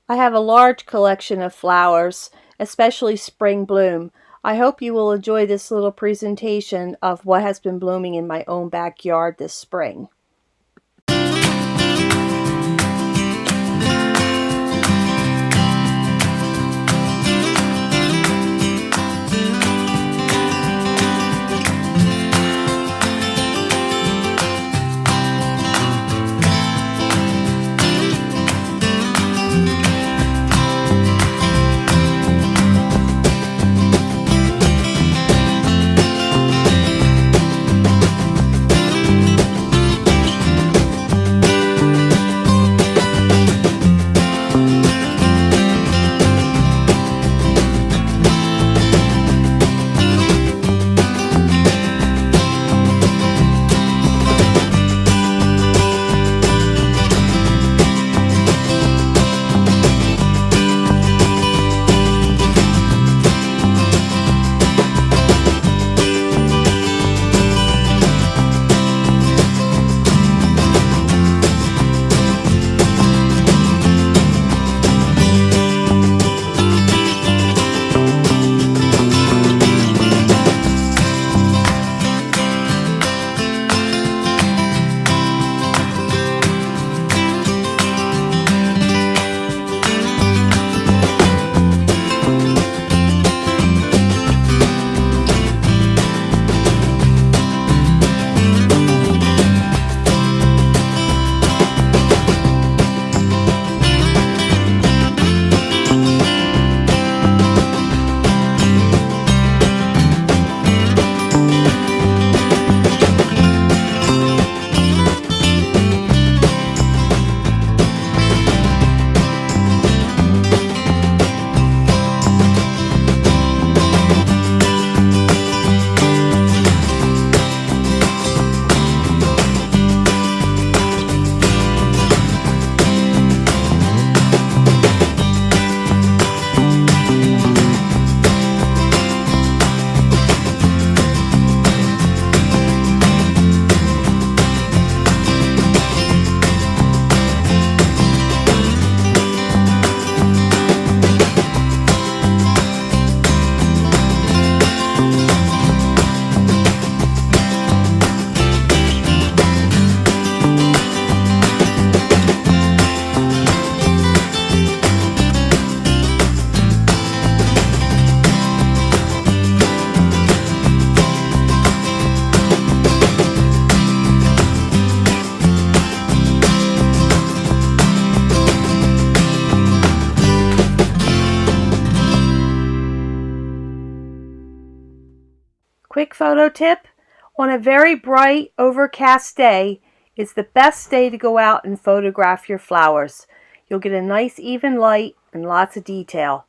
I have a large collection of flowers, especially spring bloom. I hope you will enjoy this little presentation of what has been blooming in my own backyard this spring. Quick photo tip: on a very bright, overcast day is the best day to go out and photograph your flowers. You'll get a nice even light and lots of detail.